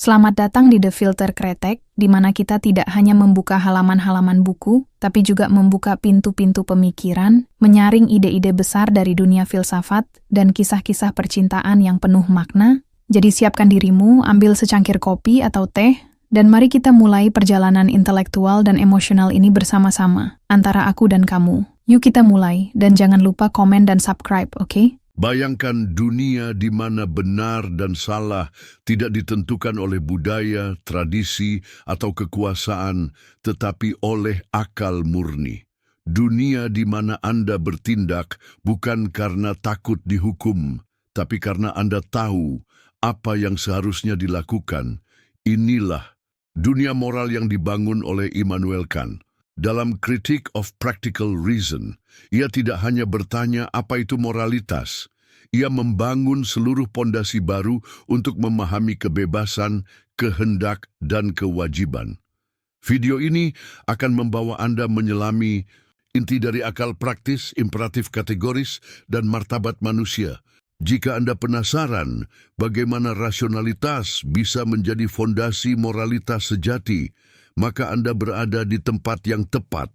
Selamat datang di The Filter Kretek, di mana kita tidak hanya membuka halaman-halaman buku, tapi juga membuka pintu-pintu pemikiran, menyaring ide-ide besar dari dunia filsafat, dan kisah-kisah percintaan yang penuh makna. Jadi siapkan dirimu, ambil secangkir kopi atau teh, dan mari kita mulai perjalanan intelektual dan emosional ini bersama-sama, antara aku dan kamu. Yuk kita mulai, dan jangan lupa komen dan subscribe, oke? Bayangkan dunia di mana benar dan salah tidak ditentukan oleh budaya, tradisi, atau kekuasaan, tetapi oleh akal murni. Dunia di mana Anda bertindak bukan karena takut dihukum, tapi karena Anda tahu apa yang seharusnya dilakukan. Inilah dunia moral yang dibangun oleh Immanuel Kant. Dalam Critique of Practical Reason, ia tidak hanya bertanya apa itu moralitas, ia membangun seluruh pondasi baru untuk memahami kebebasan, kehendak, dan kewajiban. Video ini akan membawa Anda menyelami inti dari akal praktis, imperatif kategoris, dan martabat manusia. Jika Anda penasaran bagaimana rasionalitas bisa menjadi fondasi moralitas sejati, maka Anda berada di tempat yang tepat.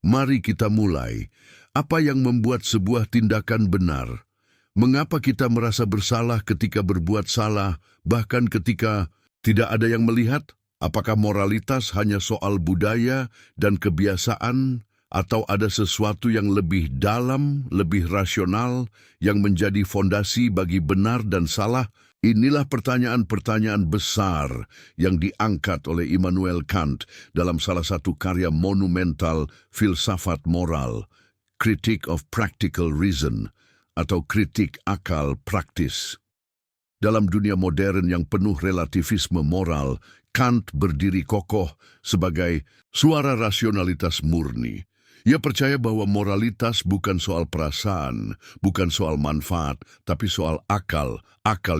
Mari kita mulai. Apa yang membuat sebuah tindakan benar? Mengapa kita merasa bersalah ketika berbuat salah, bahkan ketika tidak ada yang melihat? Apakah moralitas hanya soal budaya dan kebiasaan, atau ada sesuatu yang lebih dalam, lebih rasional, yang menjadi fondasi bagi benar dan salah? Inilah pertanyaan-pertanyaan besar yang diangkat oleh Immanuel Kant dalam salah satu karya monumental filsafat moral, Critique of Practical Reason, atau kritik akal praktis. Dalam dunia modern yang penuh relativisme moral, Kant berdiri kokoh sebagai suara rasionalitas murni. Ia percaya bahwa moralitas bukan soal perasaan, bukan soal manfaat, tapi soal akal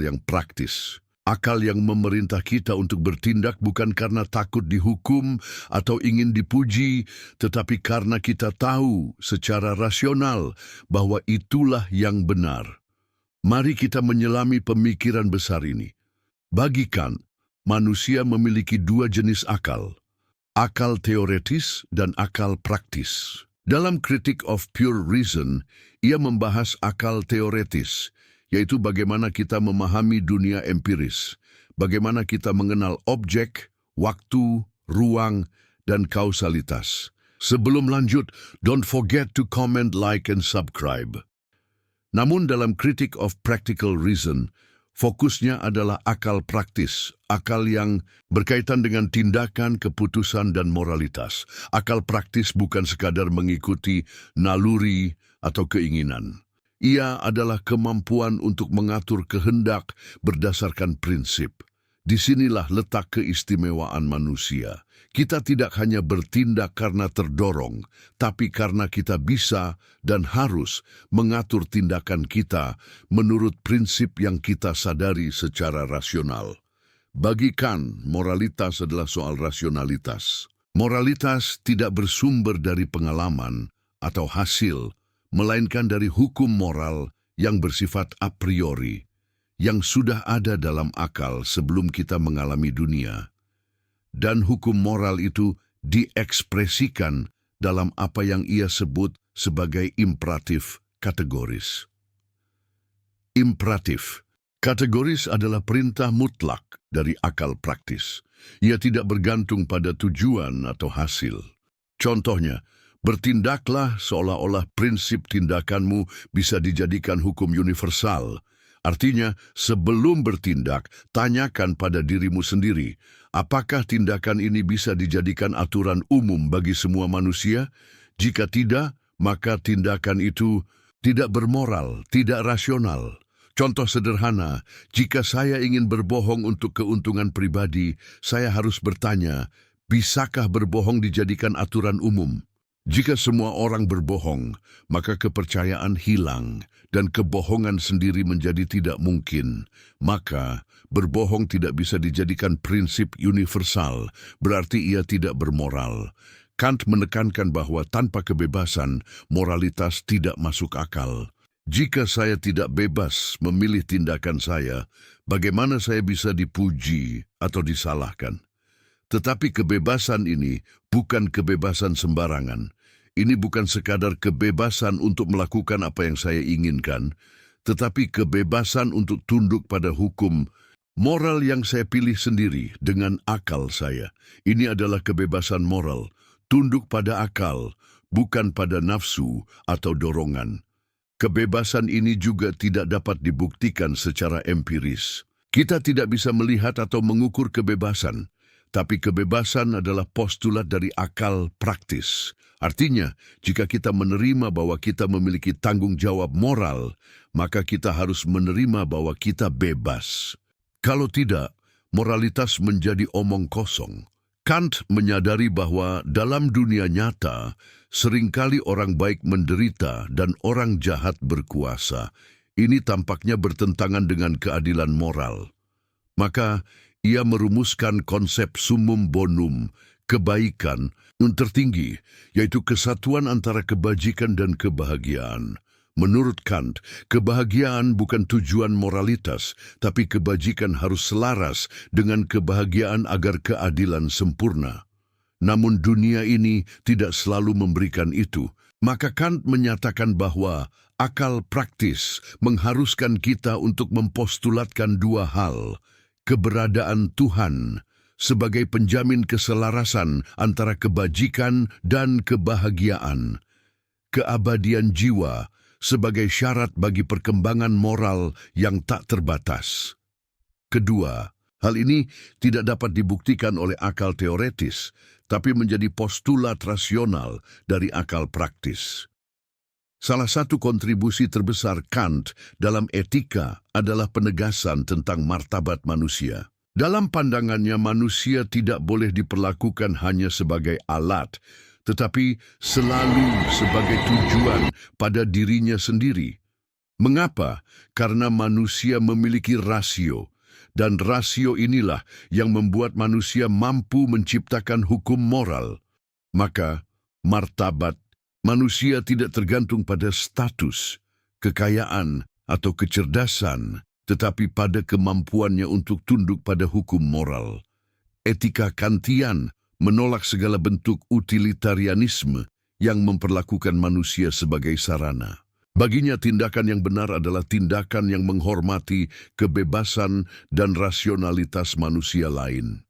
yang praktis. Akal yang memerintah kita untuk bertindak bukan karena takut dihukum atau ingin dipuji, tetapi karena kita tahu secara rasional bahwa itulah yang benar. Mari kita menyelami pemikiran besar ini. Bagi Kant, manusia memiliki dua jenis akal. Akal teoretis dan akal praktis. Dalam Critique of Pure Reason, ia membahas akal teoretis, yaitu bagaimana kita memahami dunia empiris, bagaimana kita mengenal objek, waktu, ruang, dan kausalitas. Sebelum lanjut, don't forget to comment, like, and subscribe. Namun dalam Critique of Practical Reason, fokusnya adalah akal praktis, akal yang berkaitan dengan tindakan, keputusan, dan moralitas. Akal praktis bukan sekadar mengikuti naluri atau keinginan. Ia adalah kemampuan untuk mengatur kehendak berdasarkan prinsip. Disinilah letak keistimewaan manusia. Kita tidak hanya bertindak karena terdorong, tapi karena kita bisa dan harus mengatur tindakan kita menurut prinsip yang kita sadari secara rasional. Bagi Kant, moralitas adalah soal rasionalitas. Moralitas tidak bersumber dari pengalaman atau hasil, melainkan dari hukum moral yang bersifat a priori, yang sudah ada dalam akal sebelum kita mengalami dunia. Dan hukum moral itu diekspresikan dalam apa yang ia sebut sebagai imperatif kategoris. Imperatif kategoris adalah perintah mutlak dari akal praktis. Ia tidak bergantung pada tujuan atau hasil. Contohnya, bertindaklah seolah-olah prinsip tindakanmu bisa dijadikan hukum universal. Artinya, sebelum bertindak, tanyakan pada dirimu sendiri, apakah tindakan ini bisa dijadikan aturan umum bagi semua manusia? Jika tidak, maka tindakan itu tidak bermoral, tidak rasional. Contoh sederhana, jika saya ingin berbohong untuk keuntungan pribadi, saya harus bertanya, bisakah berbohong dijadikan aturan umum? Jika semua orang berbohong, maka kepercayaan hilang dan kebohongan sendiri menjadi tidak mungkin. Maka, berbohong tidak bisa dijadikan prinsip universal, berarti ia tidak bermoral. Kant menekankan bahwa tanpa kebebasan, moralitas tidak masuk akal. Jika saya tidak bebas memilih tindakan saya, bagaimana saya bisa dipuji atau disalahkan? Tetapi kebebasan ini bukan kebebasan sembarangan. Ini bukan sekadar kebebasan untuk melakukan apa yang saya inginkan, tetapi kebebasan untuk tunduk pada hukum moral yang saya pilih sendiri dengan akal saya. Ini adalah kebebasan moral, tunduk pada akal, bukan pada nafsu atau dorongan. Kebebasan ini juga tidak dapat dibuktikan secara empiris. Kita tidak bisa melihat atau mengukur kebebasan, tapi kebebasan adalah postulat dari akal praktis. Artinya, jika kita menerima bahwa kita memiliki tanggung jawab moral, maka kita harus menerima bahwa kita bebas. Kalau tidak, moralitas menjadi omong kosong. Kant menyadari bahwa dalam dunia nyata, seringkali orang baik menderita dan orang jahat berkuasa. Ini tampaknya bertentangan dengan keadilan moral. Maka, ia merumuskan konsep summum bonum, kebaikan yang tertinggi, yaitu kesatuan antara kebajikan dan kebahagiaan. Menurut Kant, kebahagiaan bukan tujuan moralitas, tapi kebajikan harus selaras dengan kebahagiaan agar keadilan sempurna. Namun dunia ini tidak selalu memberikan itu. Maka Kant menyatakan bahwa akal praktis mengharuskan kita untuk mempostulatkan dua hal: keberadaan Tuhan sebagai penjamin keselarasan antara kebajikan dan kebahagiaan, keabadian jiwa sebagai syarat bagi perkembangan moral yang tak terbatas. Kedua, hal ini tidak dapat dibuktikan oleh akal teoretis, tapi menjadi postulat rasional dari akal praktis. Salah satu kontribusi terbesar Kant dalam etika adalah penegasan tentang martabat manusia. Dalam pandangannya, manusia tidak boleh diperlakukan hanya sebagai alat, tetapi selalu sebagai tujuan pada dirinya sendiri. Mengapa? Karena manusia memiliki rasio, dan rasio inilah yang membuat manusia mampu menciptakan hukum moral. Maka, martabat manusia tidak tergantung pada status, kekayaan, atau kecerdasan, tetapi pada kemampuannya untuk tunduk pada hukum moral. Etika Kantian menolak segala bentuk utilitarianisme yang memperlakukan manusia sebagai sarana. Baginya tindakan yang benar adalah tindakan yang menghormati kebebasan dan rasionalitas manusia lain.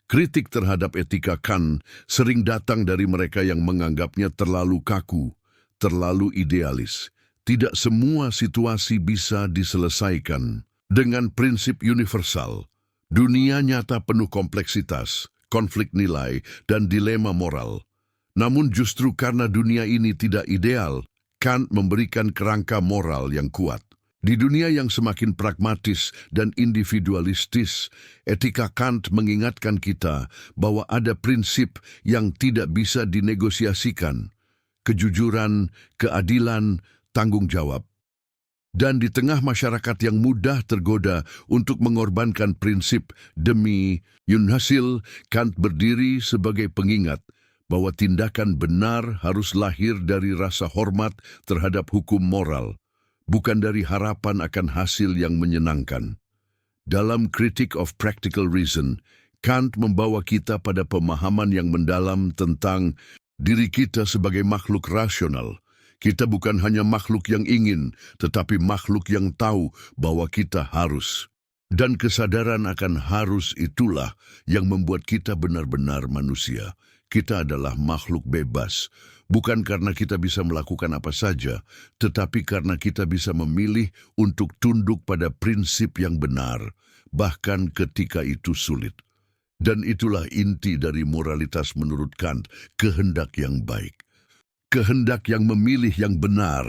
Kritik terhadap etika Kant sering datang dari mereka yang menganggapnya terlalu kaku, terlalu idealis. Tidak semua situasi bisa diselesaikan dengan prinsip universal. Dunia nyata penuh kompleksitas, konflik nilai, dan dilema moral. Namun justru karena dunia ini tidak ideal, Kant memberikan kerangka moral yang kuat. Di dunia yang semakin pragmatis dan individualistis, etika Kant mengingatkan kita bahwa ada prinsip yang tidak bisa dinegosiasikan: kejujuran, keadilan, tanggung jawab. Dan di tengah masyarakat yang mudah tergoda untuk mengorbankan prinsip demi hasil, Kant berdiri sebagai pengingat bahwa tindakan benar harus lahir dari rasa hormat terhadap hukum moral, bukan dari harapan akan hasil yang menyenangkan. Dalam Critique of Practical Reason, Kant membawa kita pada pemahaman yang mendalam tentang diri kita sebagai makhluk rasional. Kita bukan hanya makhluk yang ingin, tetapi makhluk yang tahu bahwa kita harus. Dan kesadaran akan harus itulah yang membuat kita benar-benar manusia. Kita adalah makhluk bebas, bukan karena kita bisa melakukan apa saja, tetapi karena kita bisa memilih untuk tunduk pada prinsip yang benar, bahkan ketika itu sulit. Dan itulah inti dari moralitas menurut Kant, kehendak yang baik. Kehendak yang memilih yang benar,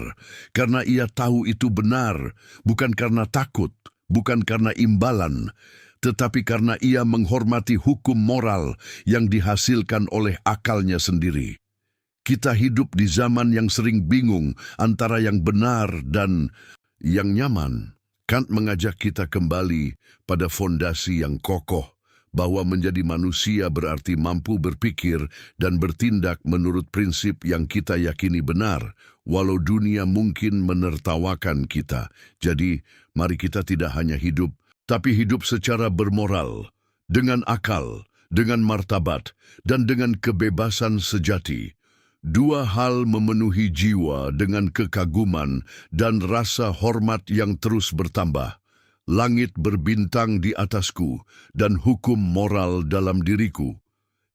karena ia tahu itu benar, bukan karena takut, bukan karena imbalan, tetapi karena ia menghormati hukum moral yang dihasilkan oleh akalnya sendiri. Kita hidup di zaman yang sering bingung antara yang benar dan yang nyaman. Kant mengajak kita kembali pada fondasi yang kokoh, bahwa menjadi manusia berarti mampu berpikir dan bertindak menurut prinsip yang kita yakini benar, walau dunia mungkin menertawakan kita. Jadi, mari kita tidak hanya hidup, tapi hidup secara bermoral, dengan akal, dengan martabat, dan dengan kebebasan sejati. Dua hal memenuhi jiwa dengan kekaguman dan rasa hormat yang terus bertambah. Langit berbintang di atasku dan hukum moral dalam diriku.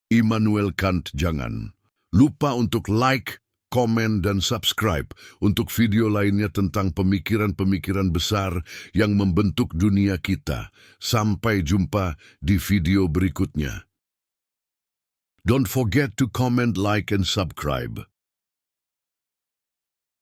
Immanuel Kant. Jangan lupa untuk like, komen, dan subscribe untuk video lainnya tentang pemikiran-pemikiran besar yang membentuk dunia kita. Sampai jumpa di video berikutnya. Don't forget to comment, like, and subscribe.